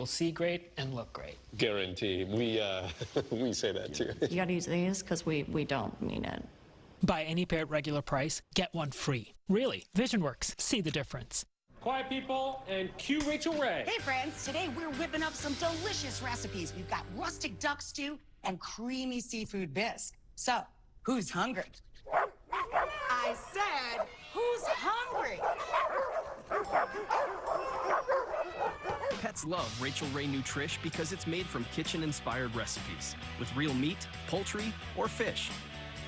will see great and look great. Guarantee. We say that too. You gotta use these because we don't mean it. Buy any pair at regular price, get one free. Really, Vision Works. See the difference. Quiet people, and cue Rachel Ray. Hey friends, today we're whipping up some delicious recipes. We've got rustic duck stew and creamy seafood bisque. So, who's hungry? I said, who's hungry? Pets love Rachel Ray Nutrish because it's made from kitchen-inspired recipes with real meat, poultry, or fish.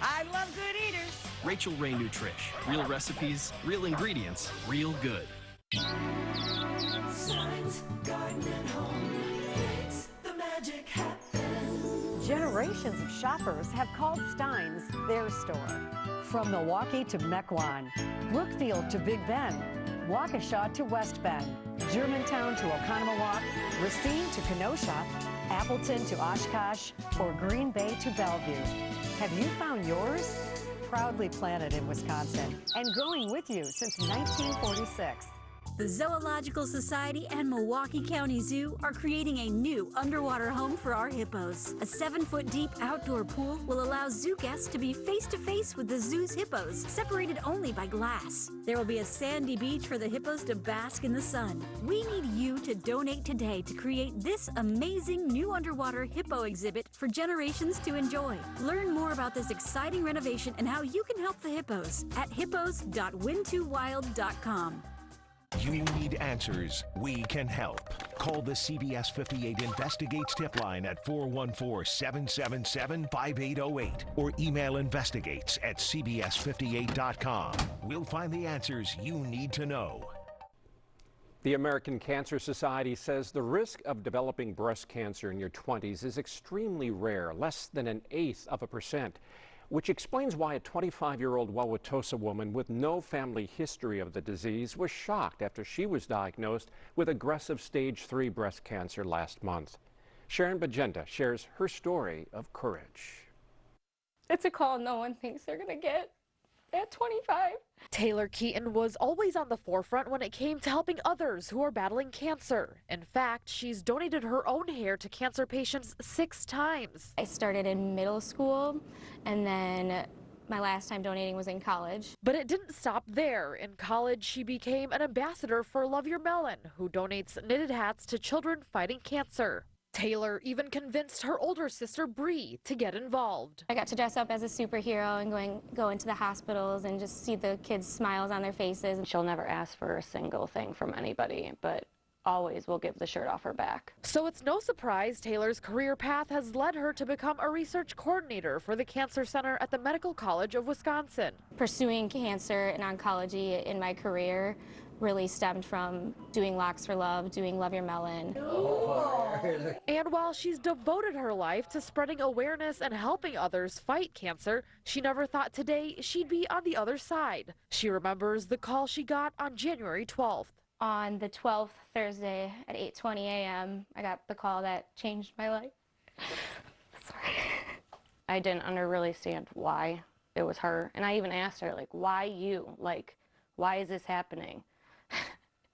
I love good eaters. Rachel Ray Nutrish. Real recipes, real ingredients, real good. Signs, garden and home makes the magic happen. Generations of shoppers have called Stein's their store. From Milwaukee to Mequon, Brookfield to Big Bend, Waukesha to West Bend, Germantown to Oconomowoc, Racine to Kenosha, Appleton to Oshkosh, or Green Bay to Bellevue. Have you found yours? Proudly planted in Wisconsin and growing with you since 1946. The Zoological Society and Milwaukee County Zoo are creating a new underwater home for our hippos. A 7-foot deep outdoor pool will allow zoo guests to be face-to-face with the zoo's hippos, separated only by glass. There will be a sandy beach for the hippos to bask in the sun. We need you to donate today to create this amazing new underwater hippo exhibit for generations to enjoy. Learn more about this exciting renovation and how you can help the hippos at hippos.win2wild.com. You need answers. We can help. Call the CBS 58 Investigates tip line at 414-777-5808 or email investigates@cbs58.com. We'll find the answers you need to know. The American Cancer Society says the risk of developing breast cancer in your 20s is extremely rare, less than 1/8%. Which explains why a 25-year-old Wauwatosa woman with no family history of the disease was shocked after she was diagnosed with aggressive stage 3 breast cancer last month. Sharon Bajenda shares her story of courage. It's a call no one thinks they're gonna get at 25. Taylor Keaton was always on the forefront when it came to helping others who are battling cancer. In fact, she's donated her own hair to cancer patients 6 times. I started in middle school, and then my last time donating was in college. But it didn't stop there. In college, she became an ambassador for Love Your Melon, who donates knitted hats to children fighting cancer. Taylor even convinced her older sister, Bree, to get involved. I got to dress up as a superhero and go into the hospitals and just see the kids' smiles on their faces. She'll never ask for a single thing from anybody, but always will give the shirt off her back. So it's no surprise Taylor's career path has led her to become a research coordinator for the Cancer Center at the Medical College of Wisconsin. Pursuing cancer and oncology in my career really stemmed from doing Locks for Love, doing Love Your Melon. And while she's devoted her life to spreading awareness and helping others fight cancer, she never thought today she'd be on the other side. She remembers the call she got on January 12th. On the 12th, Thursday at 8:20 a.m., I got the call that changed my life. Sorry. I didn't really understand why it was her. And I even asked her, like, why you? Like, why is this happening?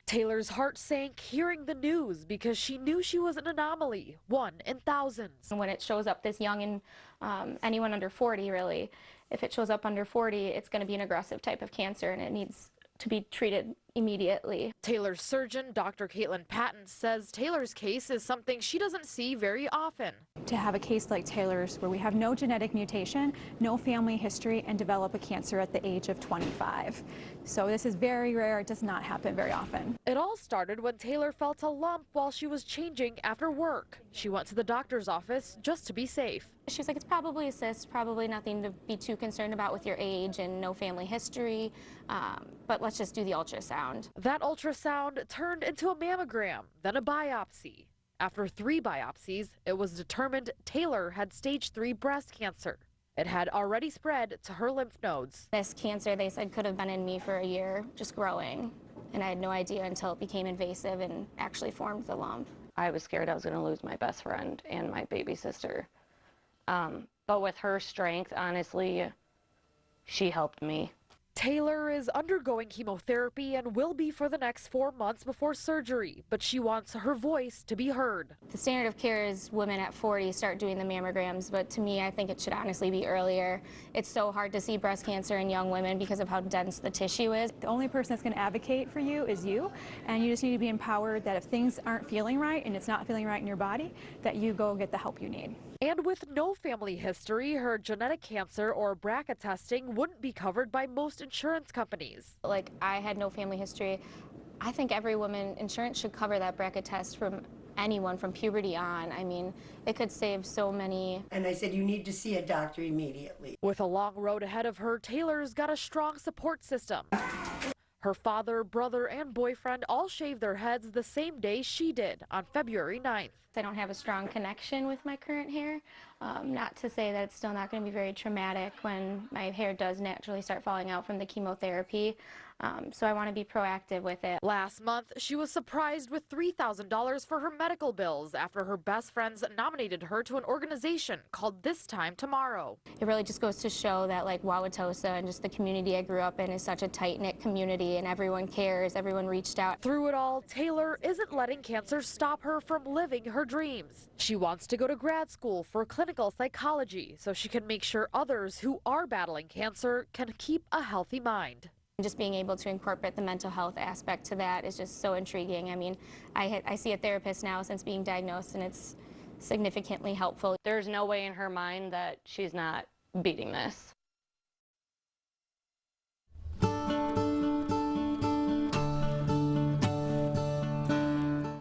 Taylor's heart sank hearing the news because she knew she was an anomaly, 1 in thousands. When it shows up this young in anyone under 40, really, if it shows up under 40, it's going to be an aggressive type of cancer and it needs to be treated immediately. Taylor's surgeon, Dr. Caitlin Patton, says Taylor's case is something she doesn't see very often. To have a case like Taylor's where we have no genetic mutation, no family history, and develop a cancer at the age of 25. So this is very rare. It does not happen very often. It all started when Taylor felt a lump while she was changing after work. She went to the doctor's office just to be safe. She was like, it's probably a cyst, probably nothing to be too concerned about with your age and no family history, but let's just do the ultrasound. That ultrasound turned into a mammogram, then a biopsy. After 3 biopsies, it was determined Taylor had stage 3 breast cancer. It had already spread to her lymph nodes. This cancer, they said, could have been in me for a year, just growing. And I had no idea until it became invasive and actually formed the lump. I was scared I was going to lose my best friend and my baby sister. But with her strength, honestly, she helped me. Taylor is undergoing chemotherapy and will be for the next 4 months before surgery, but she wants her voice to be heard. The standard of care is women at 40 start doing the mammograms, but to me, I think it should honestly be earlier. It's so hard to see breast cancer in young women because of how dense the tissue is. The only person that's going to advocate for you is you, and you just need to be empowered that if things aren't feeling right and it's not feeling right in your body, that you go get the help you need. And with no family history, her genetic cancer or BRCA testing wouldn't be covered by most insurance companies. Like, I had no family history. I think every woman, insurance should cover that BRCA test from anyone from puberty on. I mean, it could save so many. And I said, you need to see a doctor immediately. With a long road ahead of her, Taylor's got a strong support system. Her father, brother, and boyfriend all shaved their heads the same day she did, on February 9th. I don't have a strong connection with my current hair. Not to say that it's still not going to be very traumatic when my hair does naturally start falling out from the chemotherapy. So I want to be proactive with it. Last month, she was surprised with $3,000 for her medical bills after her best friends nominated her to an organization called This Time Tomorrow. It really just goes to show that, like, Wauwatosa and just the community I grew up in is such a tight-knit community, and everyone cares, everyone reached out. Through it all, Taylor isn't letting cancer stop her from living her dreams. She wants to go to grad school for clinical psychology so she can make sure others who are battling cancer can keep a healthy mind. Just being able to incorporate the mental health aspect to that is just so intriguing. I mean, I see a therapist now since being diagnosed, and it's significantly helpful. There's no way in her mind that she's not beating this.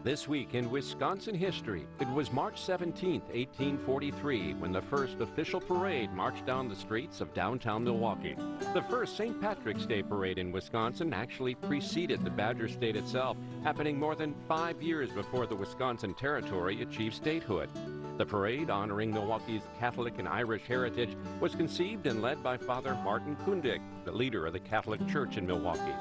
This week in Wisconsin history, it was March 17, 1843, when the first official parade marched down the streets of downtown Milwaukee. The first St. Patrick's Day parade in Wisconsin actually preceded the Badger State itself, happening more than 5 years before the Wisconsin Territory achieved statehood. The parade, honoring Milwaukee's Catholic and Irish heritage, was conceived and led by Father Martin Kundig, the leader of the Catholic Church in Milwaukee.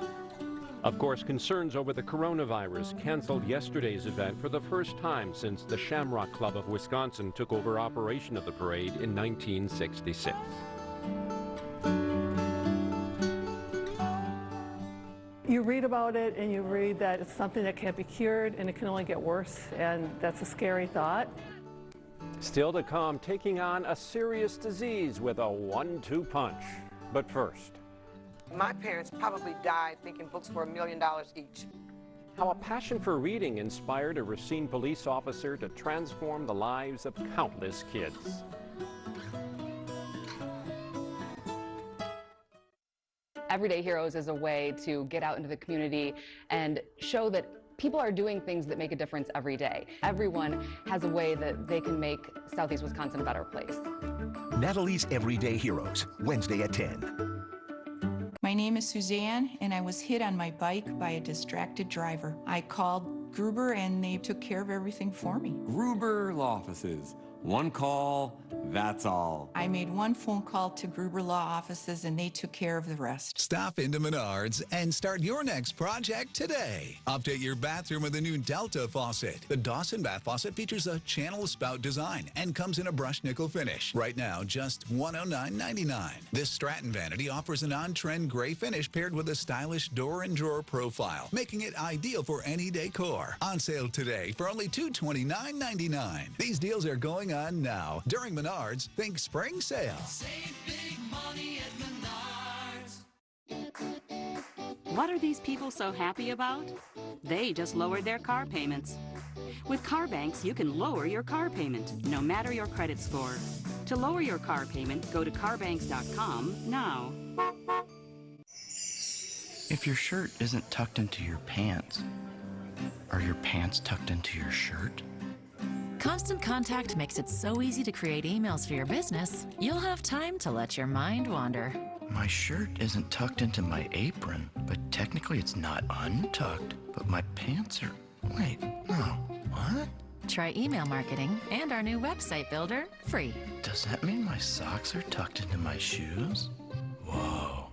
Of course, concerns over the coronavirus canceled yesterday's event for the first time since the Shamrock Club of Wisconsin took over operation of the parade in 1966. You read about it and you read that it's something that can't be cured and it can only get worse, and that's a scary thought. Still to come, taking on a serious disease with a 1-2 punch. But first, my parents probably died thinking books were $1 million each. how a passion for reading inspired a Racine police officer to transform the lives of countless kids. Everyday Heroes is a way to get out into the community and show that people are doing things that make a difference every day. Everyone has a way that they can make Southeast Wisconsin a better place. Natalie's Everyday Heroes, Wednesday at 10. My name is Suzanne, and I was hit on my bike by a distracted driver. I called Gruber, and they took care of everything for me. Gruber Law Offices. One call, that's all. I made one phone call to Gruber Law Offices, and they took care of the rest. Stop into Menards and start your next project today. Update your bathroom with a new Delta faucet. The Dawson bath faucet features a channel spout design and comes in a brushed nickel finish. Right now, just $109.99. This Stratton vanity offers an on-trend gray finish paired with a stylish door and drawer profile, making it ideal for any decor. On sale today for only $229.99. These deals are going on now. During Menards, think spring sale. Save big money at Menards. What are these people so happy about? They just lowered their car payments. With CarBanks, you can lower your car payment, no matter your credit score. To lower your car payment, go to carbanks.com now. If your shirt isn't tucked into your pants, are your pants tucked into your shirt? Constant Contact makes it so easy to create emails for your business, you'll have time to let your mind wander. My shirt isn't tucked into my apron, but technically it's not untucked, but my pants are... Wait, no, what? Try email marketing and our new website builder free. Does that mean my socks are tucked into my shoes? Whoa.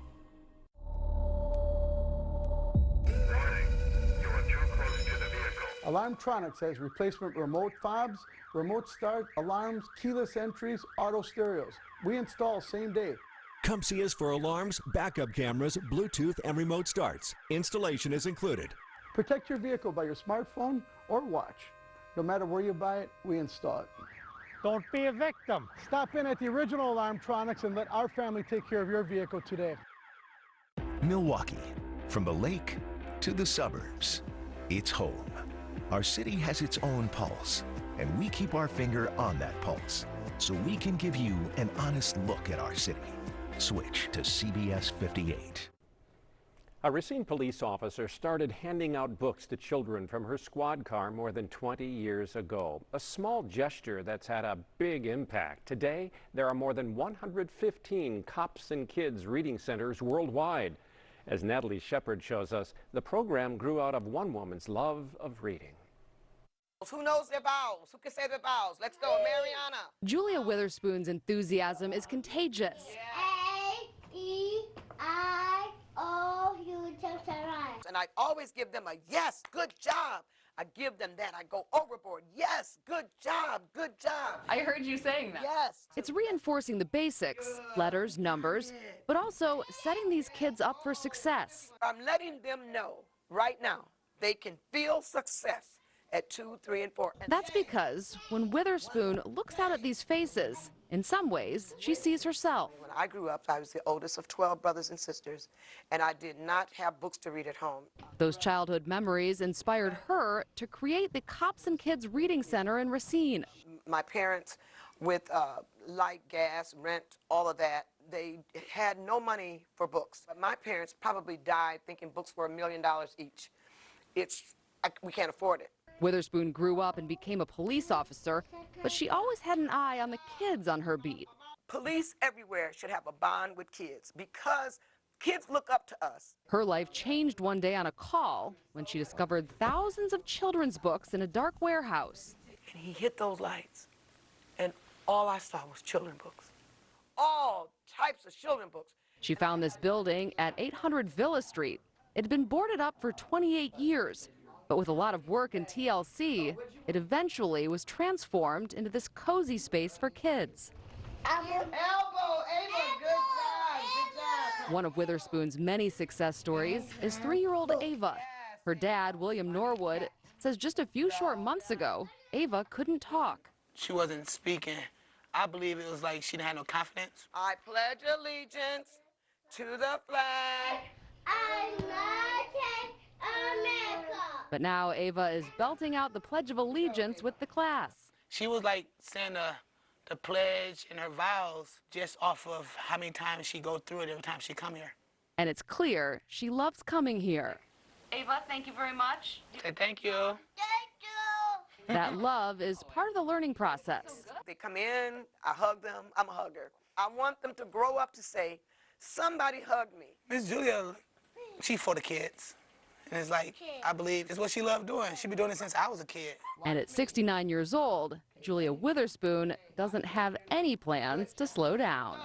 Alarmtronics has replacement remote fobs, remote start, alarms, keyless entries, auto stereos. We install same day. Come see us for alarms, backup cameras, Bluetooth, and remote starts. Installation is included. Protect your vehicle by your smartphone or watch. No matter where you buy it, we install it. Don't be a victim. Stop in at the original Alarmtronics and let our family take care of your vehicle today. Milwaukee, from the lake to the suburbs, it's home. Our city has its own pulse, and we keep our finger on that pulse so we can give you an honest look at our city. Switch to CBS 58. A Racine police officer started handing out books to children from her squad car more than 20 years ago. A small gesture that's had a big impact. Today, there are more than 115 Cops and Kids reading centers worldwide. As Natalie Shepard shows us, the program grew out of one woman's love of reading. Who knows their vowels? Who can say their vowels? Let's go, Mariana. Julia Witherspoon's enthusiasm is contagious. And I always give them a yes, good job. I give them that. I go overboard. Yes, good job, good job. I heard you saying that. Yes. It's reinforcing the basics, letters, numbers, but also setting these kids up for success. I'm letting them know right now they can feel success at 2, 3, and 4. That's because when Witherspoon looks out at these faces, in some ways, she sees herself. When I grew up, I was the oldest of 12 brothers and sisters, and I did not have books to read at home. Those childhood memories inspired her to create the Cops and Kids Reading Center in Racine. My parents, with light, gas, rent, all of that, they had no money for books. But my parents probably died thinking books were $1 million each. We can't afford it. Witherspoon grew up and became a police officer, but she always had an eye on the kids on her beat. Police everywhere should have a bond with kids because kids look up to us. Her life changed one day on a call when she discovered thousands of children's books in a dark warehouse. And he hit those lights, and all I saw was children's books. All types of children's books. She found this building at 800 Villa Street. It had been boarded up for 28 years. But with a lot of work and TLC, it eventually was transformed into this cozy space for kids. Elbow, Ava, good job. One of Witherspoon's many success stories is 3-year-old Ava. Her dad, William Norwood, says just a few short months ago, Ava couldn't talk. She wasn't speaking. I believe it was like she didn't have no confidence. I pledge allegiance to the flag. But now Ava is belting out the Pledge of Allegiance with the class. She was like saying the pledge and her vows just off of how many times she go through it every time she come here. And it's clear she loves coming here. Ava, thank you very much. Say thank you. That love is part of the learning process. They come in, I hug them, I'm a hugger. I want them to grow up to say, somebody hugged me. Miss Julia, she for the kids. And it's like, I believe it's what she loved doing. She's been doing it since I was a kid. And at 69 years old, Julia Witherspoon doesn't have any plans to slow down.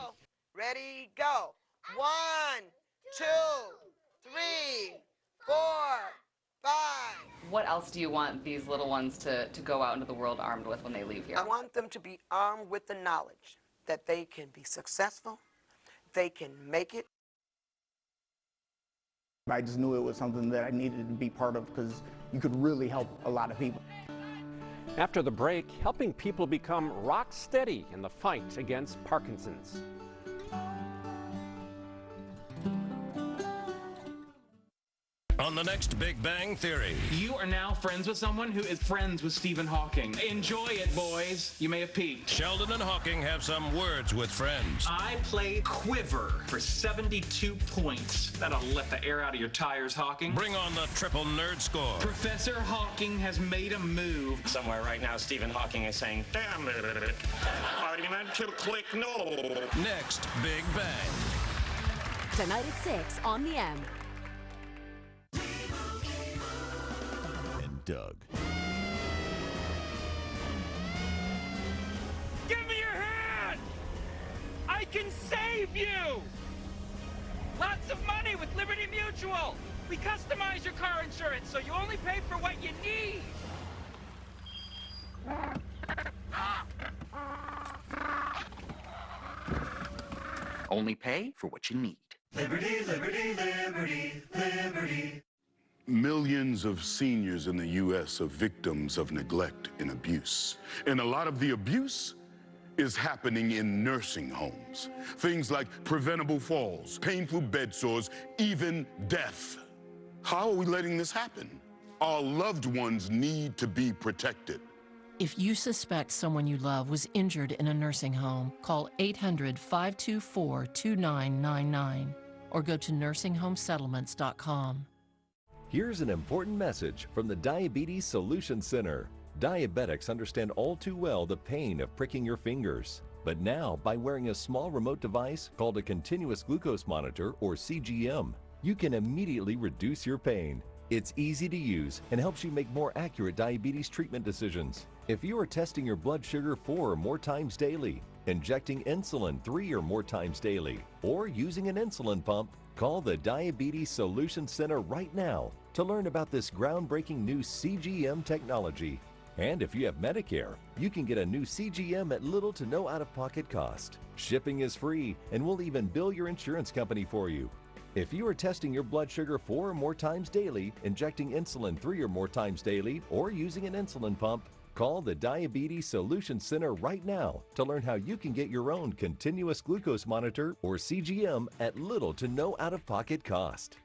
Ready, go. 1, 2, 3, 4, 5. What else do you want these little ones to go out into the world armed with when they leave here? I want them to be armed with the knowledge that they can be successful, they can make it. I just knew it was something that I needed to be part of because you could really help a lot of people. After the break, helping people become rock steady in the fight against Parkinson's. On the next Big Bang Theory. You are now friends with someone who is friends with Stephen Hawking. Enjoy it, boys. You may have peeked. Sheldon and Hawking have some words with friends. I played Quiver for 72 points. That'll let the air out of your tires, Hawking. Bring on the triple nerd score. Professor Hawking has made a move. Somewhere right now, Stephen Hawking is saying, damn it, I meant to click no. Next Big Bang. Tonight at 6 on the M. Doug. Give me your hand! I can save you! Lots of money with Liberty Mutual! We customize your car insurance so you only pay for what you need! Only pay for what you need. Liberty, liberty, liberty, liberty. Millions of seniors in the U.S. are victims of neglect and abuse. And a lot of the abuse is happening in nursing homes. Things like preventable falls, painful bed sores, even death. How are we letting this happen? Our loved ones need to be protected. If you suspect someone you love was injured in a nursing home, call 800-524-2999 or go to nursinghomesettlements.com. Here's an important message from the Diabetes Solution Center. Diabetics understand all too well the pain of pricking your fingers. But now, by wearing a small remote device called a continuous glucose monitor, or CGM, you can immediately reduce your pain. It's easy to use and helps you make more accurate diabetes treatment decisions. If you are testing your blood sugar 4 or more times daily, injecting insulin 3 or more times daily, or using an insulin pump, call the Diabetes Solution Center right now to learn about this groundbreaking new CGM technology. And if you have Medicare, you can get a new CGM at little to no out-of-pocket cost. Shipping is free, and we'll even bill your insurance company for you. If you are testing your blood sugar 4 or more times daily, injecting insulin 3 or more times daily, or using an insulin pump, call the Diabetes Solution Center right now to learn how you can get your own continuous glucose monitor, or CGM, at little to no out-of-pocket cost.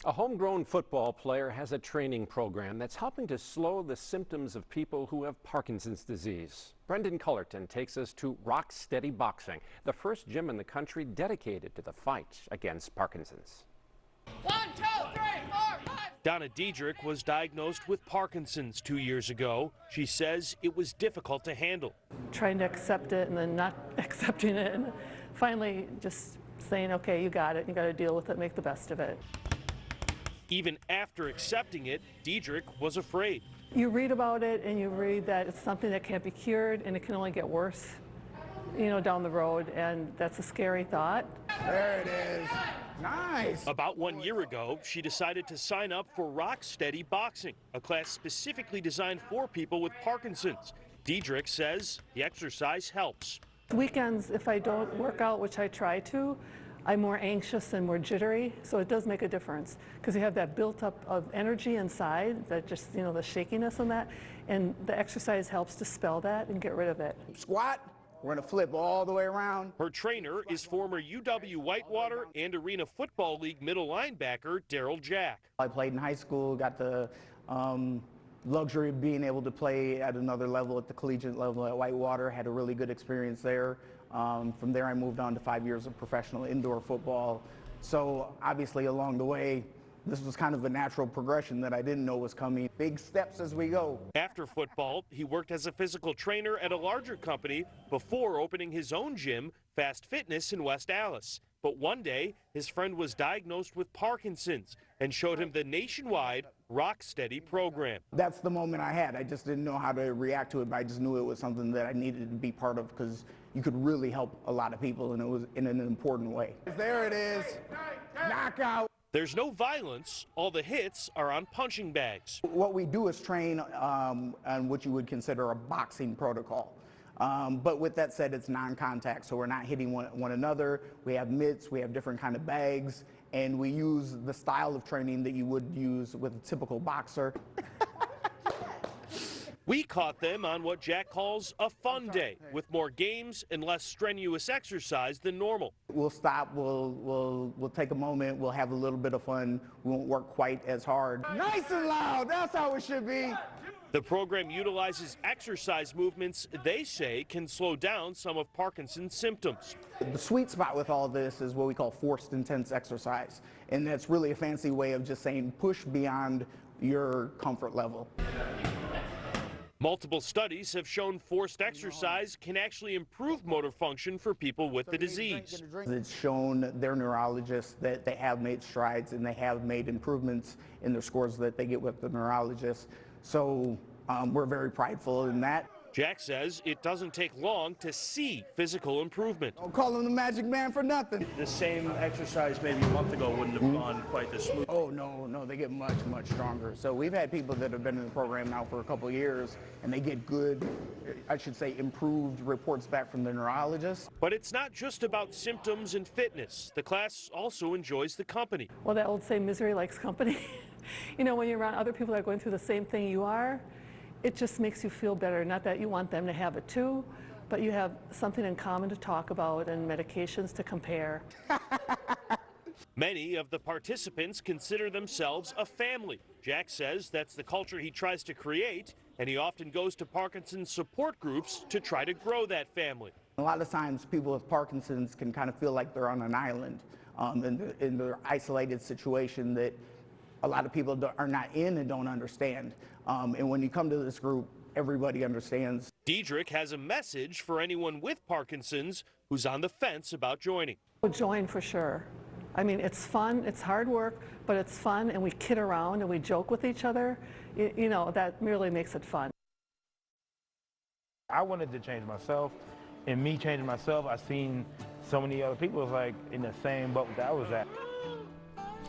A homegrown football player has a training program that's helping to slow the symptoms of people who have Parkinson's disease. Brendan Cullerton takes us to Rock Steady Boxing, the first gym in the country dedicated to the fight against Parkinson's. 1, 2, 3, 4, 5. Donna Diedrich was diagnosed with Parkinson's 2 years ago. She says it was difficult to handle. Trying to accept it and then not accepting it, and finally just saying, okay, you got it, you got to deal with it, make the best of it. Even after accepting it, Diedrich was afraid. You read about it and you read that it's something that can't be cured and it can only get worse, you know, down the road, and that's a scary thought. There it is. Nice. About 1 year ago, she decided to sign up for Rock Steady Boxing, a class specifically designed for people with Parkinson's. Diedrich says the exercise helps. Weekends, if I don't work out, which I try to, I'm more anxious and more jittery, so it does make a difference because you have that built up of energy inside, that just, you know, the shakiness and that, and the exercise helps dispel that and get rid of it. Squat, we're gonna flip all the way around. Her trainer is former UW Whitewater and Arena Football League middle linebacker Daryl Jack. I played in high school, got the luxury of being able to play at another level, at the collegiate level at Whitewater, had a really good experience there. From there I moved on to 5 years of professional indoor football. So obviously along the way, this was kind of a natural progression that I didn't know was coming. Big steps as we go. After football, he worked as a physical trainer at a larger company before opening his own gym, Fast Fitness, in West Allis. But one day, his friend was diagnosed with Parkinson's and showed him the nationwide Rock Steady program. That's the moment I had. I just didn't know how to react to it, but I just knew it was something that I needed to be part of because you could really help a lot of people, and it was in an important way. There it is. Knockout. There's no violence. All the hits are on punching bags. What we do is train on what you would consider a boxing protocol. But with that said, it's non-contact, so we're not hitting one another. We have mitts, we have different kind of bags, and we use the style of training that you would use with a typical boxer. We caught them on what Jack calls a fun day, with more games and less strenuous exercise than normal. We'll stop, we'll take a moment, we'll have a little bit of fun, we won't work quite as hard. Nice and loud, that's how it should be. The program utilizes exercise movements they say can slow down some of Parkinson's symptoms. The sweet spot with all this is what we call forced intense exercise, and that's really a fancy way of just saying push beyond your comfort level. Multiple studies have shown forced exercise can actually improve motor function for people with the disease. It's shown their neurologists that they have made strides and they have made improvements in their scores that they get with the neurologist. So we're very prideful in that. Jack says it doesn't take long to see physical improvement. Don't call him the magic man for nothing. The same exercise maybe a month ago wouldn't have gone quite this smooth. Oh, no, they get much, much stronger. So we've had people that have been in the program now for a couple of years, and they get good, I should say, improved reports back from the neurologist. But it's not just about symptoms and fitness. The class also enjoys the company. Well, that old saying, misery likes company. You know, when you're around other people that are going through the same thing you are, it just makes you feel better. Not that you want them to have it too, but you have something in common to talk about and medications to compare. Many of the participants consider themselves a family. Jack says that's the culture he tries to create, and he often goes to Parkinson's support groups to try to grow that family. A lot of times people with Parkinson's can kind of feel like they're on an island in their isolated situation that a lot of people are not in and don't understand. And when you come to this group, everybody understands. Diedrich has a message for anyone with Parkinson's who's on the fence about joining. Join for sure. I mean, it's fun, it's hard work, but it's fun, and we kid around and we joke with each other. You know, that really makes it fun. I wanted to change myself. And me changing myself, I've seen so many other people like in the same boat that I was at.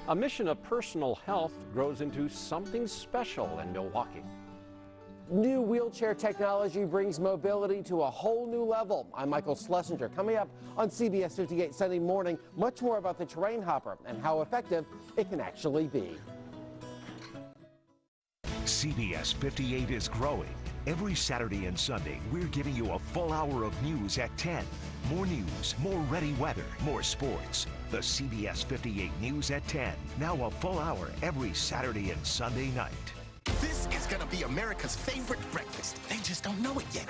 A mission of personal health grows into something special in Milwaukee. New wheelchair technology brings mobility to a whole new level. I'm Michael Schlesinger. Coming up on CBS 58 Sunday morning, much more about the terrain hopper and how effective it can actually be. CBS 58 is growing. Every Saturday and Sunday, we're giving you a full hour of news at 10. More news, more ready weather, more sports. The CBS 58 News at 10. Now a full hour every Saturday and Sunday night. This is gonna be America's favorite breakfast. They just don't know it yet.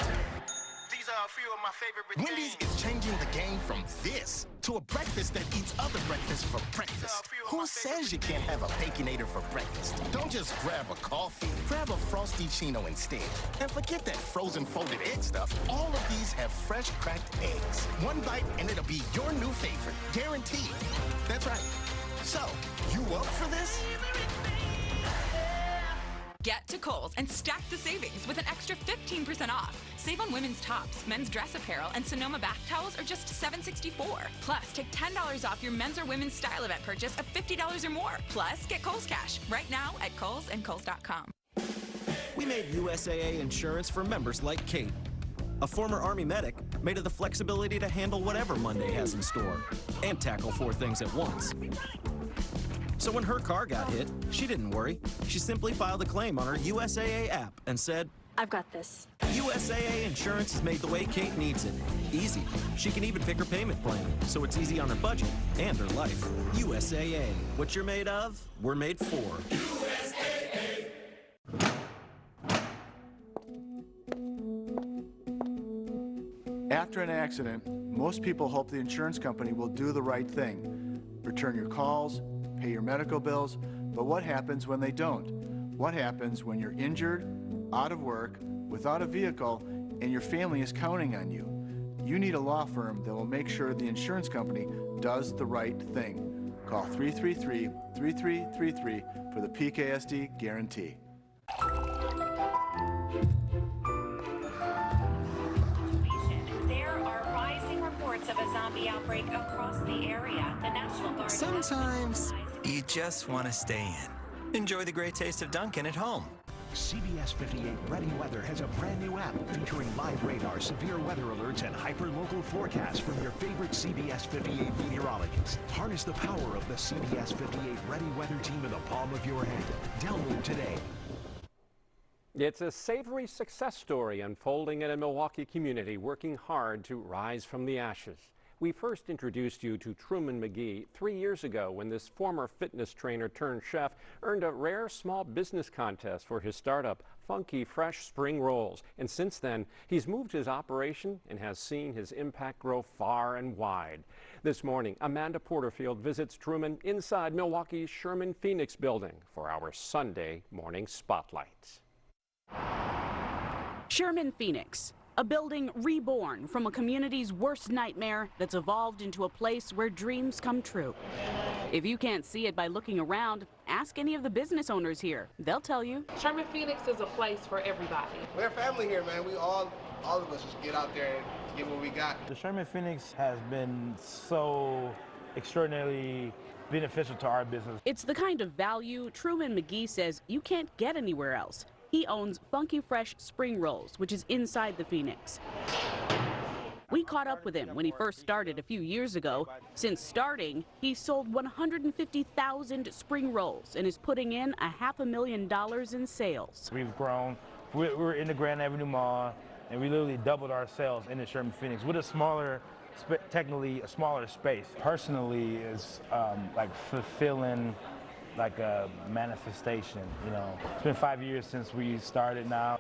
These are a few of my favorite Wendy's is changing the game from this to a breakfast that eats other breakfasts for breakfast. Who says you can't have a Baconator for breakfast? Don't just grab a coffee. Grab a Frosty Chino instead. And forget that frozen folded egg stuff. All of these have fresh cracked eggs. One bite and it'll be your new favorite. Guaranteed. That's right. So, you up for this? Get to Kohl's and stack the savings with an extra 15% off. Save on women's tops, men's dress apparel, and Sonoma bath towels are just $7.64. Plus, take $10 off your men's or women's style event purchase of $50 or more. Plus, get Kohl's Cash right now at Kohl's and Kohl's.com. We made USAA insurance for members like Kate. A former Army medic made it the flexibility to handle whatever Monday has in store and tackle 4 things at once. So when her car got hit, she didn't worry. She simply filed a claim on her USAA app and said, I've got this. USAA insurance is made the way Kate needs it. Easy. She can even pick her payment plan, so it's easy on her budget and her life. USAA. What you're made of, we're made for. USAA. After an accident, most people hope the insurance company will do the right thing. Return your calls, pay your medical bills, but what happens when they don't? What happens when you're injured, out of work, without a vehicle, and your family is counting on you? You need a law firm that will make sure the insurance company does the right thing. Call 333-3333 for the PKSD guarantee. There are rising reports of a zombie outbreak across the area. The National Guard. Sometimes you just want to stay in. Enjoy the great taste of Dunkin' at home. CBS 58 Ready Weather has a brand new app featuring live radar, severe weather alerts, and hyper-local forecasts from your favorite CBS 58 meteorologists. Harness the power of the CBS 58 Ready Weather team in the palm of your hand. Download today. It's a savory success story unfolding in a Milwaukee community working hard to rise from the ashes. We first introduced you to Truman McGee 3 years ago when this former fitness trainer turned chef earned a rare small business contest for his startup, Funky Fresh Spring Rolls. And since then, he's moved his operation and has seen his impact grow far and wide. This morning, Amanda Porterfield visits Truman inside Milwaukee's Sherman Phoenix building for our Sunday morning spotlight. Sherman Phoenix, a building reborn from a community's worst nightmare that's evolved into a place where dreams come true. If you can't see it by looking around, ask any of the business owners here. They'll tell you. Sherman Phoenix is a place for everybody. We're a family here, man. We all all of us just get out there and give what we got. The Sherman Phoenix has been so extraordinarily beneficial to our business. It's the kind of value Truman McGee says you can't get anywhere else. He owns Funky Fresh Spring Rolls, which is inside the Phoenix. We caught up with him when he first started a few years ago. Since starting, he's sold 150,000 spring rolls and is putting in $500,000 in sales. We've grown. We're in the Grand Avenue Mall, and we literally doubled our sales in the Sherman Phoenix with a smaller, technically a smaller space. Personally, is like fulfilling like a manifestation, you know. It's been 5 years since we started now.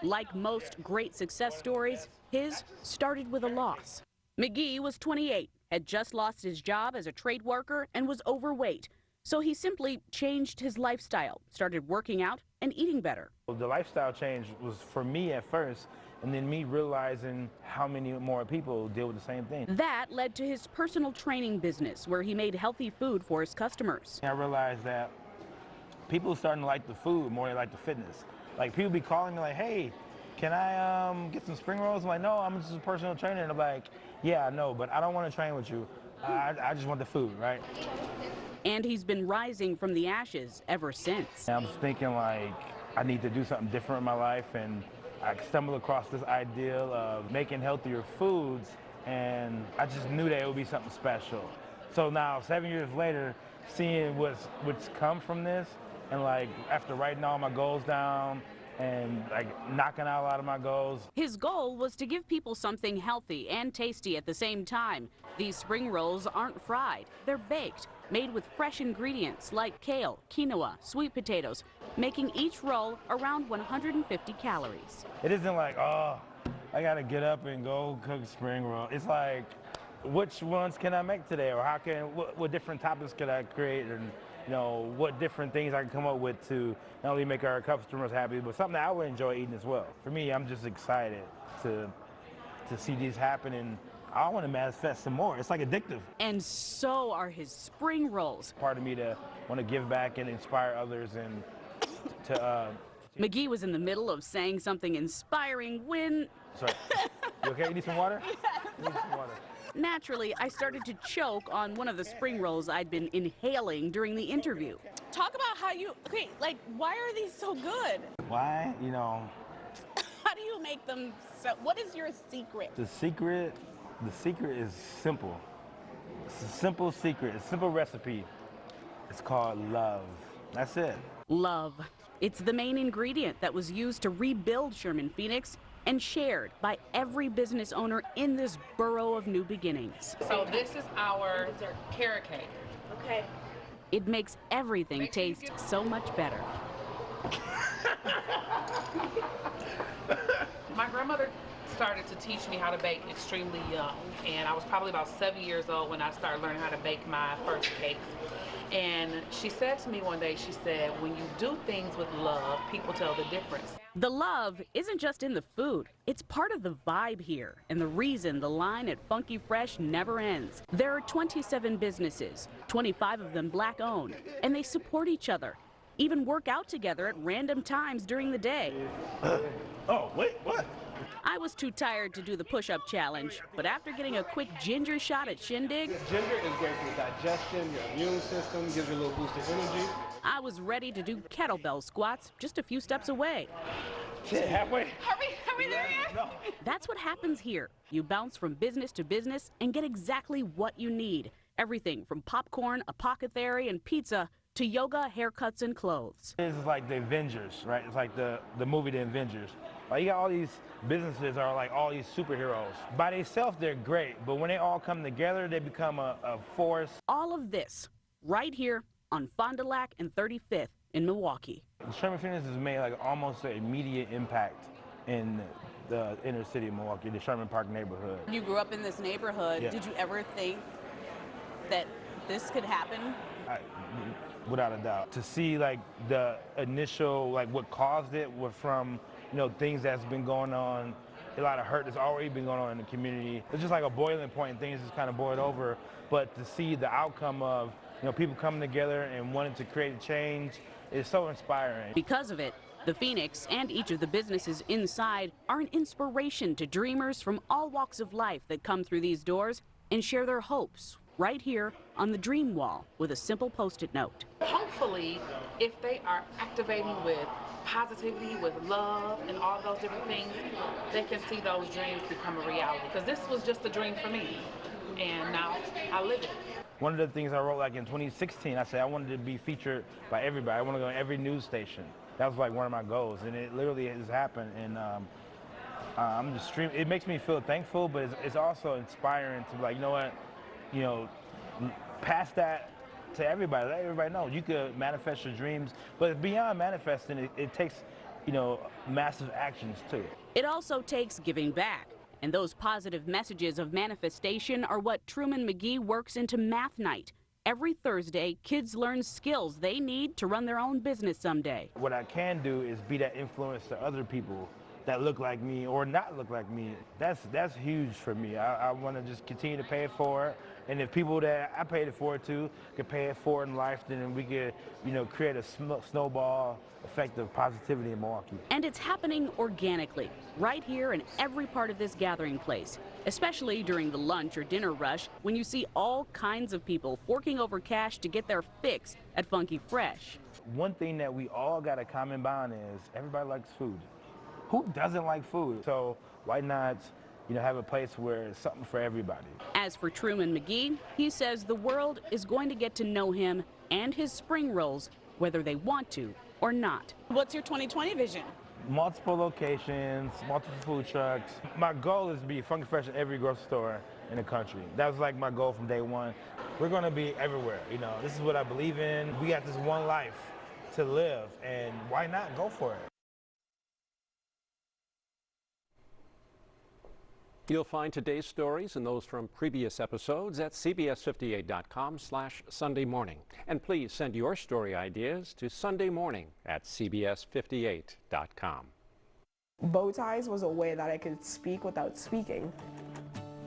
Like most great success stories, his started with a loss. McGee was 28, had just lost his job as a trade worker, and was overweight. So he simply changed his lifestyle, started working out and eating better. The lifestyle change was for me at first, and then me realizing how many more people deal with the same thing. That led to his personal training business, where he made healthy food for his customers. I realized that people are starting to like the food more than they like the fitness. Like, people be calling me like, hey, can I get some spring rolls? I'm like, no, I'm just a personal trainer. And I'm like, yeah, I know, but I don't want to train with you. I just want the food, right? And he's been rising from the ashes ever since. And I'm thinking like, I need to do something different in my life, and I stumbled across this ideal of making healthier foods, and I just knew that it would be something special. So now, 7 years later, seeing what's come from this, and like after writing all my goals down and like knocking out a lot of my goals. His goal was to give people something healthy and tasty at the same time. These spring rolls aren't fried, they're baked, made with fresh ingredients like kale, quinoa, sweet potatoes, making each roll around 150 calories. It isn't like, oh, I gotta get up and go cook spring roll. It's like, which ones can I make today, or what different toppings could I create, and you know, what different things I can come up with to not only make our customers happy, but something that I would enjoy eating as well. For me, I'm just excited to see these happen, and I want to manifest some more. It's like addictive. And so are his spring rolls. Part of me to want to give back and inspire others, and to McGee was in the middle of saying something inspiring when... Sorry. You okay? You need some water? You need some water. Naturally, I started to choke on one of the spring rolls I'd been inhaling during the interview. Talk about how you, okay, like, why are these so good? Why? You know. How do you make them so, what is your secret? The secret is simple. It's a simple secret, a simple recipe. It's called love. That's it. Love. It's the main ingredient that was used to rebuild Sherman Phoenix and shared by every business owner in this borough of new beginnings. So this is our carrot cake. Okay. It makes everything taste so much better. My grandmother started to teach me how to bake extremely young, and I was probably about 7 years old when I started learning how to bake my first cakes. And she said to me one day, she said, when you do things with love, people tell the difference. The love isn't just in the food, it's part of the vibe here and the reason the line at Funky Fresh never ends. There are 27 businesses, 25 of them black owned, and they support each other, even work out together at random times during the day. Oh, wait, what? I was too tired to do the push-up challenge, but after getting a quick ginger shot at Shindig, ginger is great for your digestion, your immune system, gives you a little boost of energy. I was ready to do kettlebell squats just a few steps away. Shit, halfway. Are we there yet? No. That's what happens here. You bounce from business to business and get exactly what you need. Everything from popcorn, apothecary, and pizza to yoga, haircuts, and clothes. This is like the Avengers, right? It's like the movie The Avengers. Like, you got all these businesses are like all these superheroes. By themselves, they're great, but when they all come together, they become a force. All of this right here on Fond du Lac and 35th in Milwaukee. The Sherman Phoenix has made like almost an immediate impact in the inner city of Milwaukee, the Sherman Park neighborhood. You grew up in this neighborhood. Yeah. Did you ever think that this could happen? Without a doubt. To see like the initial, like what caused it was from, you know, things that's been going on, a lot of hurt that's already been going on in the community. It's just like a boiling point and things just kind of boiled over. But to see the outcome of, you know, people coming together and wanting to create a change is so inspiring. Because of it, The Phoenix and each of the businesses inside are an inspiration to dreamers from all walks of life that come through these doors and share their hopes right here on the dream wall with a simple Post-it note. Hopefully, if they are activating with positivity, with love, and all of those different things, they can see those dreams become a reality. Because this was just a dream for me, and now I live it. One of the things I wrote like in 2016, I said I wanted to be featured by everybody. I want to go on every news station. That was like one of my goals, and it literally has happened. And I'm just it makes me feel thankful, but it's also inspiring to be like, you know, pass that to everybody. Let everybody know you could manifest your dreams, but beyond manifesting, it takes, massive actions too. It also takes giving back. And those positive messages of manifestation are what Truman McGee works into Math Night. Every Thursday, kids learn skills they need to run their own business someday. What I can do is be that influence to other people that look like me or not look like me. That's huge for me. I want to just continue to pay it forward. And if people that I paid it forward to could pay it forward in life, then we could, create a snowball effect of positivity in Milwaukee. And it's happening organically, right here in every part of this gathering place, especially during the lunch or dinner rush when you see all kinds of people forking over cash to get their fix at Funky Fresh. One thing that we all got a common bond is everybody likes food. Who doesn't like food? So why not, have a place where it's something for everybody? As for Truman McGee, he says the world is going to get to know him and his spring rolls, whether they want to or not. What's your 2020 vision? Multiple locations, multiple food trucks. My goal is to be Funky Fresh at every grocery store in the country. That was like my goal from day one. We're gonna be everywhere, This is what I believe in. We got this one life to live, and why not go for it? You'll find today's stories and those from previous episodes at cbs58.com/Sunday morning. And please send your story ideas to sundaymorning@cbs58.com. Bow ties was a way that I could speak without speaking.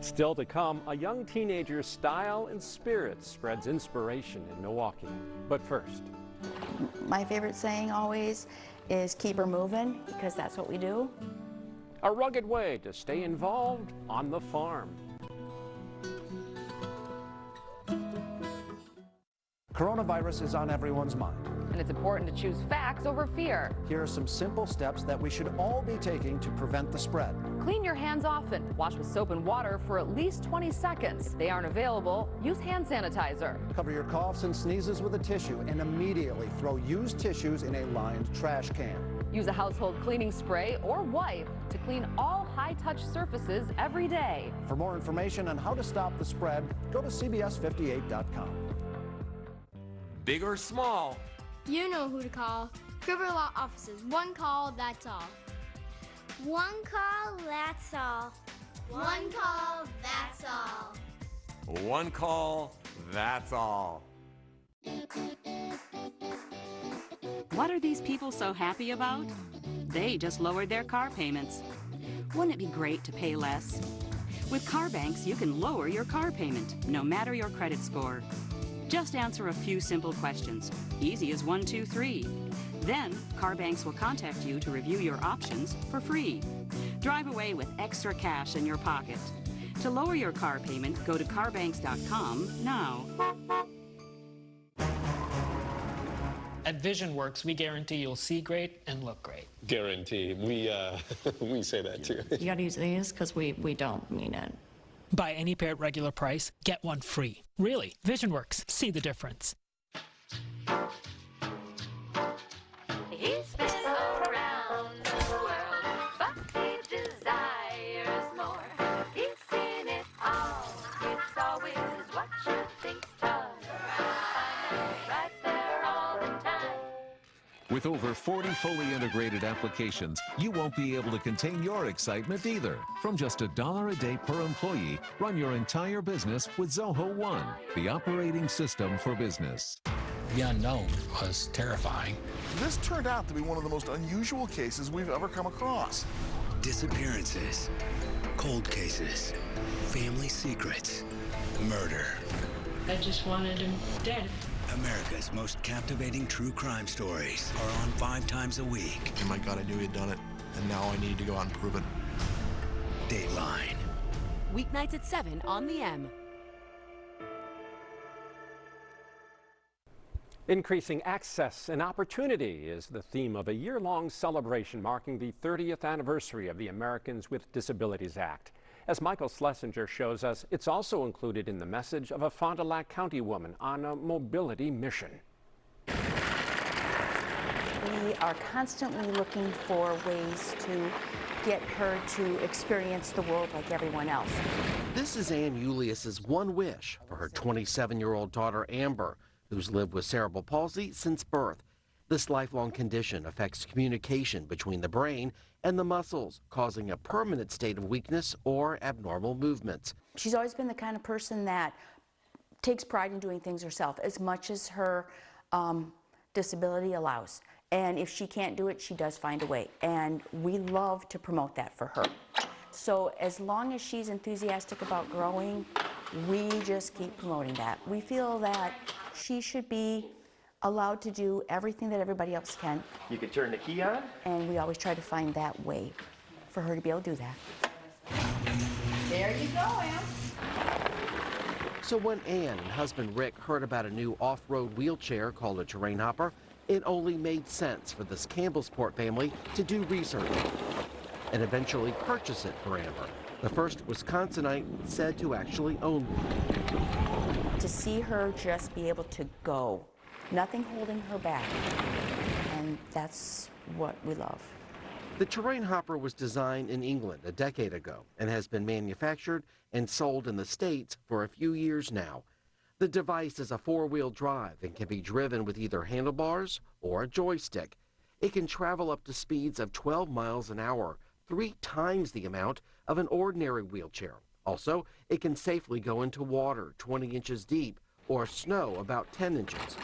Still to come, a young teenager's style and spirit spreads inspiration in Milwaukee. But first, my favorite saying always is keep her moving, because that's what we do. a rugged way to stay involved on the farm. Coronavirus is on everyone's mind. And it's important to choose facts over fear. Here are some simple steps that we should all be taking to prevent the spread. Clean your hands often. Wash with soap and water for at least 20 seconds. If they aren't available, use hand sanitizer. Cover your coughs and sneezes with a tissue and immediately throw used tissues in a lined trash can. Use a household cleaning spray or wipe to clean all high-touch surfaces every day. For more information on how to stop the spread, go to cbs58.com. Big or small, you know who to call. Criminal Law Offices. One call, that's all. One call, that's all. One call, that's all. One call, that's all. What are these people so happy about? They just lowered their car payments. Wouldn't it be great to pay less? With CarBanks, you can lower your car payment, no matter your credit score. Just answer a few simple questions, easy as 1, 2, 3. Then, CarBanks will contact you to review your options for free. Drive away with extra cash in your pocket. To lower your car payment, go to carbanks.com now. At VisionWorks, we guarantee you'll see great and look great. Guarantee. We say that too. You gotta use these because we don't mean it. Buy any pair at regular price, get one free. Really, VisionWorks. See the difference. He's been around the world, but he desires more. He's seen it all. It's always what you think's tough. Right there all the time. With over 40 fully integrated applications, you won't be able to contain your excitement either. From just $1 a day per employee, run your entire business with Zoho One, the operating system for business. The unknown was terrifying. This turned out to be one of the most unusual cases we've ever come across. Disappearances, cold cases, family secrets, murder. I just wanted him dead. America's most captivating true crime stories are on 5 times a week. Oh my God, I knew he had done it, and now I need to go out and prove it. Dateline. Weeknights at 7 on the M. Increasing access and opportunity is the theme of a year-long celebration marking the 30th anniversary of the Americans with Disabilities Act. As Michael Schlesinger shows us, it's also included in the message of a Fond du Lac County woman on a mobility mission. We are constantly looking for ways to get her to experience the world like everyone else. This is Ann Julius's one wish for her 27-year-old daughter Amber, who's lived with cerebral palsy since birth. This lifelong condition affects communication between the brain and the muscles, causing a permanent state of weakness or abnormal movements. She's always been the kind of person that takes pride in doing things herself as much as her disability allows. And if she can't do it, she does find a way. And we love to promote that for her. So as long as she's enthusiastic about growing, we just keep promoting that. We feel that she should be allowed to do everything that everybody else can. You can turn the key on. And we always try to find that way for her to be able to do that. There you go, Em. So when Ann and husband Rick heard about a new off-road wheelchair called a terrain hopper, it only made sense for this Campbellsport family to do research and eventually purchase it for Amber, the first Wisconsinite said to actually own one. To see her just be able to go, nothing holding her back, and that's what we love. The terrain hopper was designed in England a decade ago and has been manufactured and sold in the States for a few years now. The device is a 4-wheel drive and can be driven with either handlebars or a joystick. It can travel up to speeds of 12 miles an hour, 3 times the amount of an ordinary wheelchair. Also, it can safely go into water 20 inches deep or snow about 10 inches.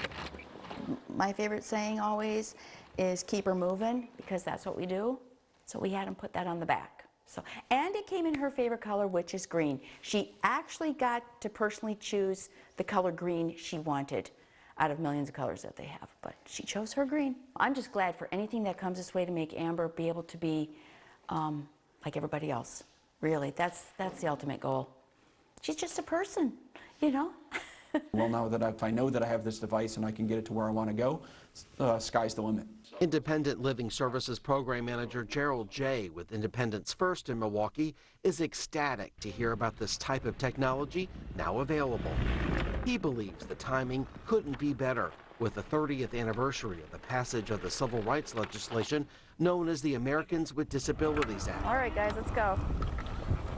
My favorite saying always is keep her moving, because that's what we do. So we had them put that on the back. So, and it came in her favorite color, which is green. She actually got to personally choose the color green she wanted out of millions of colors that they have, but she chose her green. I'm just glad for anything that comes this way to make Amber be able to be like everybody else. Really, that's the ultimate goal. She's just a person, you know? Well, now that if I know that I have this device and I can get it to where I want to go, sky's the limit. Independent Living Services Program Manager Gerald Jay with Independence First in Milwaukee is ecstatic to hear about this type of technology now available. He believes the timing couldn't be better with the 30th anniversary of the passage of the civil rights legislation known as the Americans with Disabilities Act. All right, guys, let's go.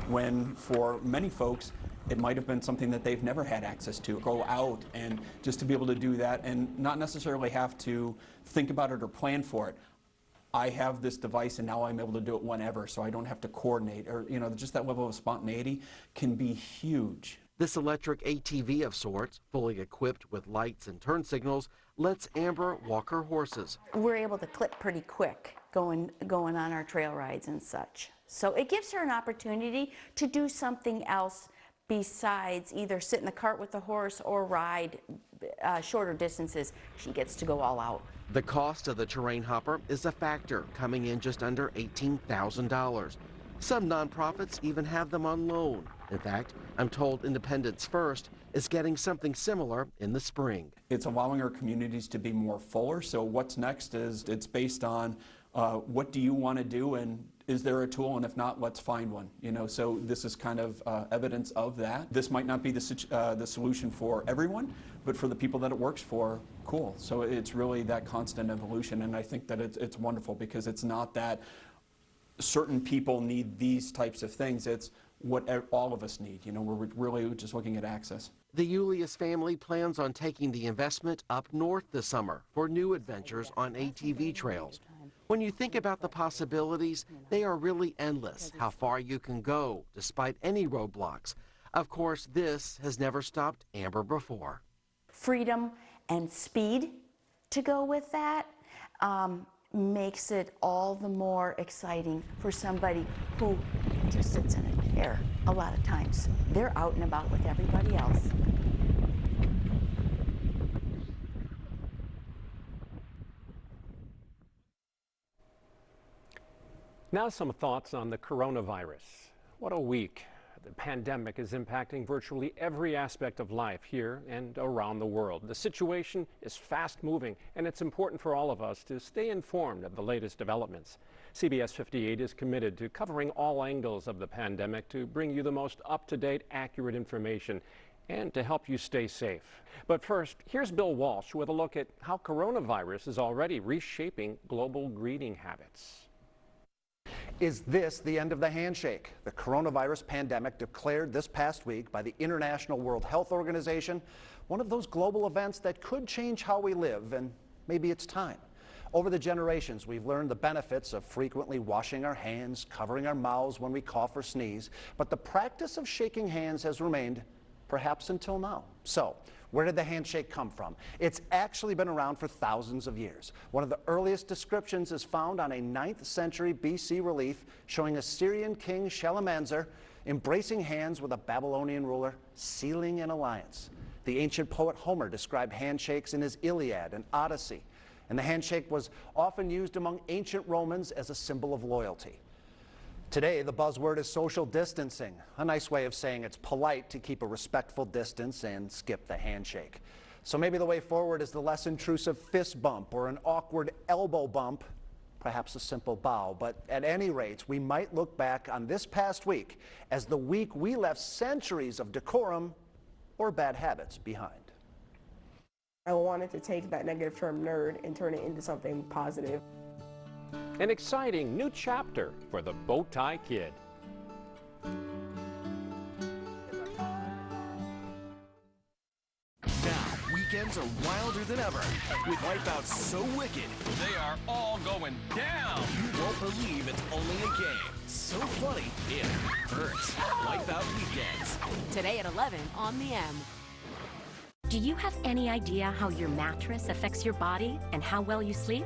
When for many folks, it might have been something that they've never had access to. Go out and just to be able to do that and not necessarily have to think about it or plan for it. I have this device and now I'm able to do it whenever, so I don't have to coordinate, or just that level of spontaneity can be huge. This electric ATV of sorts, fully equipped with lights and turn signals, lets Amber walk her horses. We're able to clip pretty quick going on our trail rides and such. So it gives her an opportunity to do something else besides either sit in the cart with the horse or ride shorter distances. She gets to go all out. The cost of the terrain hopper is a factor, coming in just under $18,000. Some nonprofits even have them on loan. In fact, I'm told Independence First is getting something similar in the spring. It's allowing our communities to be more fuller, so what's next is it's based on what do you want to do, and is there a tool, and if not, let's find one. So this is kind of evidence of that. This might not be the solution for everyone, but for the people that it works for, cool. So it's really that constant evolution, and I think that it's wonderful because it's not that certain people need these types of things. It's what all of us need. We're really just looking at access. The Julius family plans on taking the investment up north this summer for new adventures on ATV trails. When you think about the possibilities, they are really endless, how far you can go despite any roadblocks. Of course, this has never stopped Amber before. Freedom and speed to go with that makes it all the more exciting for somebody who just sits in a chair a lot of times. They're out and about with everybody else. Now some thoughts on the coronavirus. What a week. The pandemic is impacting virtually every aspect of life here and around the world. The situation is fast moving, and it's important for all of us to stay informed of the latest developments. CBS 58 is committed to covering all angles of the pandemic to bring you the most up-to-date, accurate information and to help you stay safe. But first, here's Bill Walsh with a look at how coronavirus is already reshaping global greeting habits. Is this the end of the handshake? The coronavirus pandemic declared this past week by the International World Health Organization, one of those global events that could change how we live, and maybe it's time. Over the generations, we've learned the benefits of frequently washing our hands, covering our mouths when we cough or sneeze, but the practice of shaking hands has remained, perhaps until now. So, where did the handshake come from? It's actually been around for thousands of years. One of the earliest descriptions is found on a 9th century BC relief showing Assyrian king Shalmaneser embracing hands with a Babylonian ruler, sealing an alliance. The ancient poet Homer described handshakes in his Iliad and Odyssey, and the handshake was often used among ancient Romans as a symbol of loyalty. Today, the buzzword is social distancing, a nice way of saying it's polite to keep a respectful distance and skip the handshake. So maybe the way forward is the less intrusive fist bump or an awkward elbow bump, perhaps a simple bow. But at any rate, we might look back on this past week as the week we left centuries of decorum or bad habits behind. I wanted to take that negative term nerd and turn it into something positive. An exciting new chapter for the Bow Tie Kid. Now, weekends are wilder than ever, with wipeouts so wicked, they are all going down. You won't believe it's only a game. So funny, it hurts. Wipeout Weekends. Today at 11 on the M. Do you have any idea how your mattress affects your body and how well you sleep?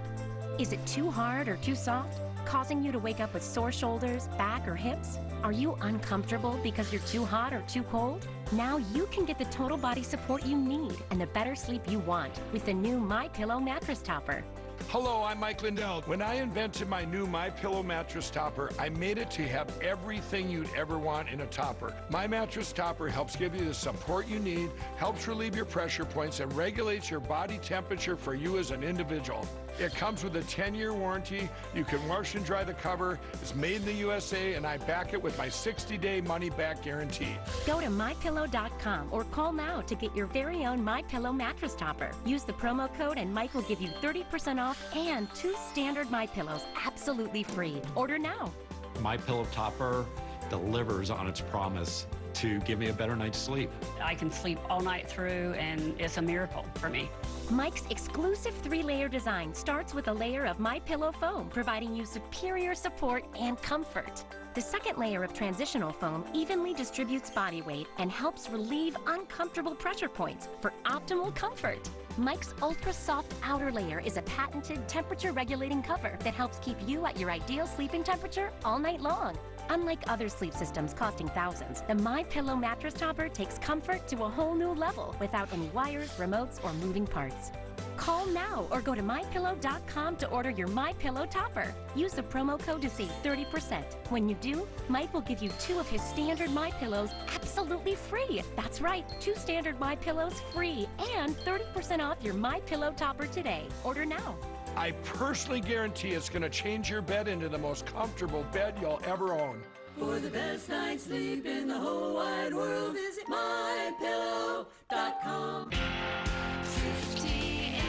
Is it too hard or too soft, causing you to wake up with sore shoulders, back, or hips? Are you uncomfortable because you're too hot or too cold? Now you can get the total body support you need and the better sleep you want with the new MyPillow mattress topper. Hello, I'm Mike Lindell. When I invented my new MyPillow mattress topper, I made it to have everything you'd ever want in a topper. My mattress topper helps give you the support you need, helps relieve your pressure points, and regulates your body temperature for you as an individual. It comes with a 10-year warranty. You can wash and dry the cover. It's made in the USA, and I back it with my 60-day money-back guarantee. Go to MyPillow.com or call now to get your very own MyPillow mattress topper. Use the promo code and Mike will give you 30% off and 2 standard MyPillows absolutely free. Order now. MyPillow topper delivers on its promise to give me a better night's sleep. I can sleep all night through, and it's a miracle for me. Mike's exclusive 3-layer design starts with a layer of MyPillow foam, providing you superior support and comfort. The second layer of transitional foam evenly distributes body weight and helps relieve uncomfortable pressure points for optimal comfort. Mike's ultra soft outer layer is a patented temperature-regulating cover that helps keep you at your ideal sleeping temperature all night long. Unlike other sleep systems costing thousands, the MyPillow mattress topper takes comfort to a whole new level without any wires, remotes, or moving parts. Call now or go to MyPillow.com to order your MyPillow topper. Use the promo code to save 30%. When you do, Mike will give you 2 of his standard MyPillows absolutely free. That's right, 2 standard MyPillows free and 30% off your MyPillow topper today. Order now. I personally guarantee it's going to change your bed into the most comfortable bed you'll ever own. For the best night's sleep in the whole wide world, visit MyPillow.com. 58,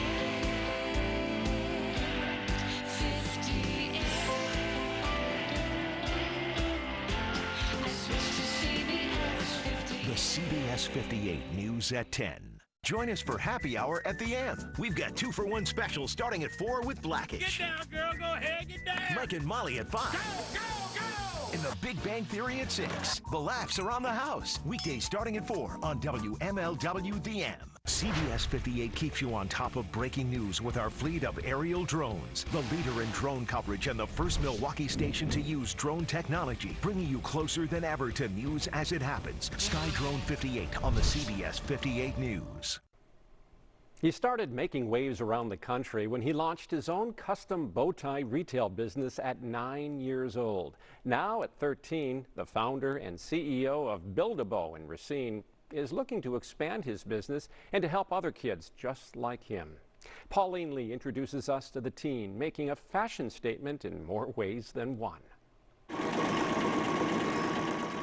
58. I switched to CBS 58. The CBS 58 News at 10. Join us for Happy Hour at the M. We've got 2-for-1 specials starting at 4 with Blackish. Get down, girl. Go ahead. Get down. Mike and Molly at 5. Go. And The Big Bang Theory at 6. The laughs around the house. Weekdays starting at 4 on WMLW The M. CBS 58 keeps you on top of breaking news with our fleet of aerial drones. The leader in drone coverage and the first Milwaukee station to use drone technology, bringing you closer than ever to news as it happens. Sky Drone 58 on the CBS 58 News. He started making waves around the country when he launched his own custom bow tie retail business at 9 years old. Now at 13, the founder and CEO of Build-A-Bow in Racine is looking to expand his business and to help other kids just like him. Pauline Lee introduces us to the teen making a fashion statement in more ways than one.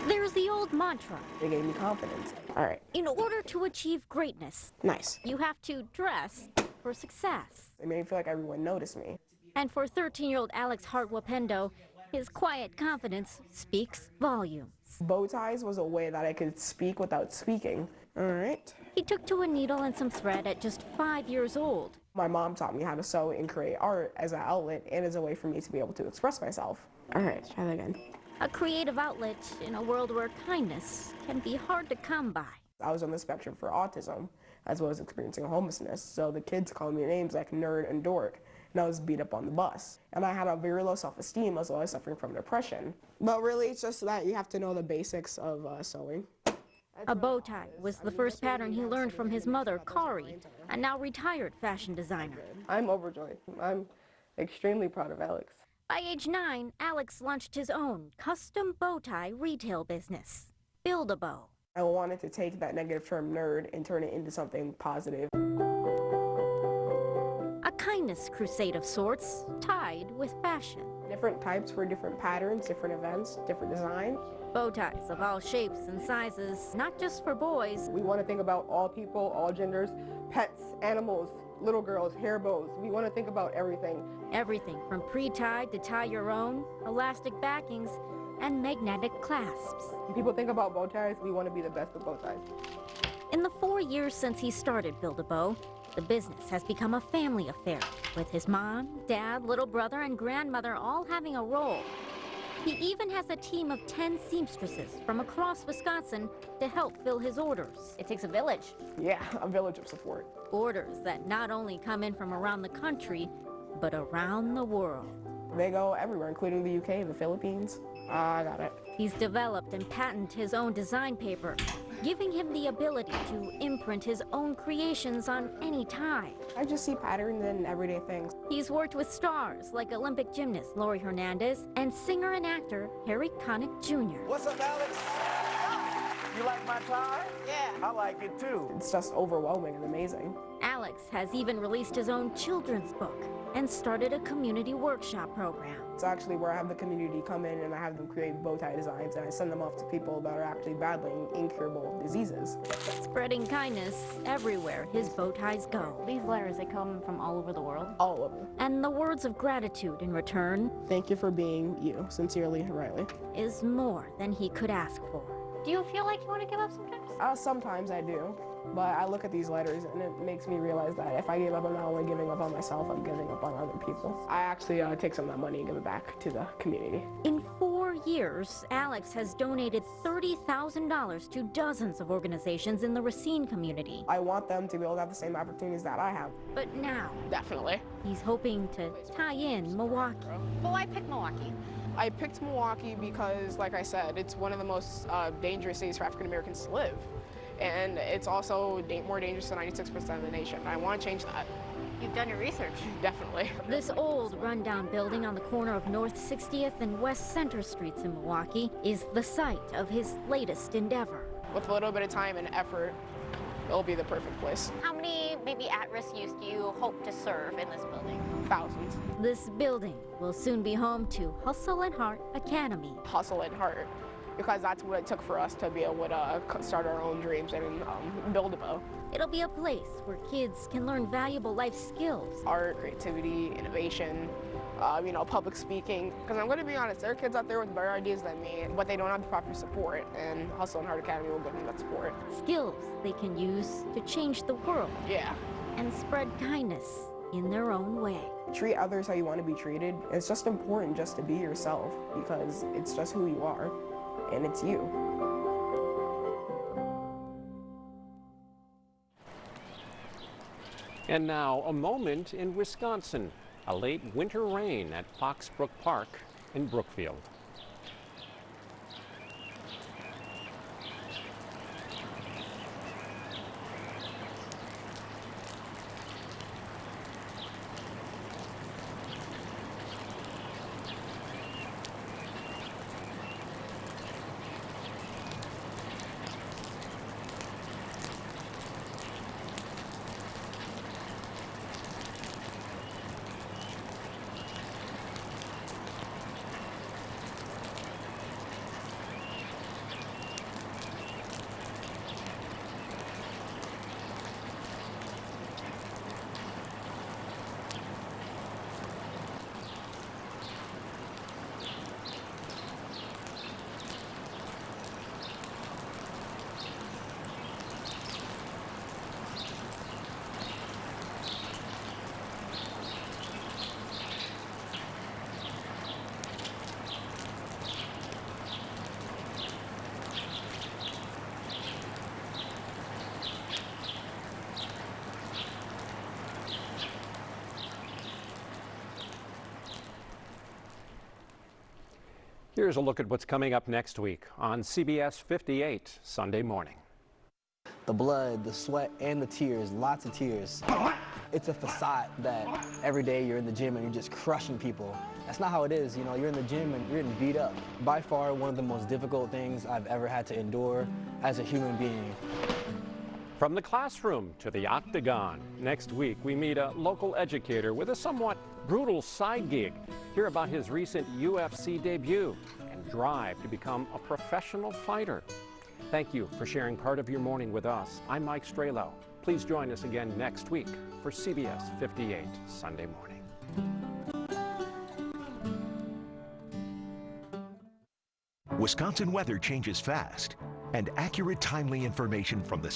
There's the old mantra. They gave me confidence. All right. In order to achieve greatness, Nice. you have to dress for success. It made me feel like everyone noticed me. And for 13-year-old Alex Hartwapendo, his quiet confidence speaks volumes. Bow ties was a way that I could speak without speaking. All right. He took to a needle and some thread at just 5 years old. My mom taught me how to sew and create art as an outlet and as a way for me to be able to express myself. All right, try that again. A creative outlet in a world where kindness can be hard to come by. I was on the spectrum for autism, as well as experiencing homelessness, so the kids called me names like nerd and dork, and I was beat up on the bus. And I had a very low self-esteem as well as suffering from depression. But really, it's just that you have to know the basics of sewing. A bow tie was the first pattern he learned from his mother, Kari, a now retired fashion designer. I'm overjoyed. I'm extremely proud of Alex. By age 9, Alex launched his own custom bow tie retail business, Build-A-Bow. I wanted to take that negative term nerd and turn it into something positive. A kindness crusade of sorts, tied with fashion. Different types for different patterns, different events, different designs. Bow ties of all shapes and sizes, not just for boys. We want to think about all people, all genders, pets, animals, little girls, hair bows. We want to think about everything. Everything from pre-tied to tie your own, elastic backings, and magnetic clasps. When people think about bow ties, we want to be the best of bow ties. In the 4 years since he started Build-A-Bow, the business has become a family affair, with his mom, dad, little brother, and grandmother all having a role. He even has a team of 10 seamstresses from across Wisconsin to help fill his orders. It takes a village. Yeah, a village of support. Orders that not only come in from around the country, but around the world. They go everywhere, including the UK, the Philippines. I got it. He's developed and patented his own design paper, giving him the ability to imprint his own creations on any tie. I just see patterns in everyday things. He's worked with stars like Olympic gymnast Lori Hernandez and singer and actor Harry Connick Jr. What's up, Alex? You like my tie? Yeah. I like it too. It's just overwhelming and amazing. Alex has even released his own children's book and started a community workshop program. It's actually where I have the community come in and I have them create bow tie designs and I send them off to people that are actually battling incurable diseases. Spreading kindness everywhere his bow ties go. These letters, they come from all over the world? All over. And the words of gratitude in return. Thank you for being you. Sincerely, Riley. Is more than he could ask for. Do you feel like you want to give up sometimes? Sometimes I do. But I look at these letters and it makes me realize that if I give up, I'm not only giving up on myself, I'm giving up on other people. I actually take some of that money and give it back to the community. In 4 years, Alex has donated $30,000 to dozens of organizations in the Racine community. I want them to be able to have the same opportunities that I have. But now, definitely, he's hoping to tie in Milwaukee. Well, why pick Milwaukee? I picked Milwaukee because, like I said, it's one of the most dangerous cities for African Americans to live. And it's also more dangerous than 96% of the nation. I want to change that. You've done your research. Definitely. This old, rundown building on the corner of North 60th and West Center Streets in Milwaukee is the site of his latest endeavor. With a little bit of time and effort, it'll be the perfect place. How many maybe at-risk youth do you hope to serve in this building? Thousands. This building will soon be home to Hustle and Heart Academy. Hustle and Heart, because that's what it took for us to be able to start our own dreams and build a bow. It'll be a place where kids can learn valuable life skills. Art, creativity, innovation, public speaking. Because I'm going to be honest, there are kids out there with better ideas than me, but they don't have the proper support, and Hustle and Heart Academy will give them that support. Skills they can use to change the world. Yeah. And spread kindness in their own way. Treat others how you want to be treated. It's just important just to be yourself, because it's just who you are, and it's you. And now, a moment in Wisconsin. A late winter rain at Foxbrook Park in Brookfield. Here's a look at what's coming up next week on CBS 58 Sunday morning. The blood, the sweat, and the tears, lots of tears. It's a facade that every day you're in the gym and you're just crushing people. That's not how it is, you know, you're in the gym and you're getting beat up. By far, one of the most difficult things I've ever had to endure as a human being. From the classroom to the octagon. Next week, we meet a local educator with a somewhat brutal side gig. Hear about his recent UFC debut and drive to become a professional fighter. Thank you for sharing part of your morning with us. I'm Mike Strehlow. Please join us again next week for CBS 58 Sunday morning. Wisconsin weather changes fast, and accurate, timely information from the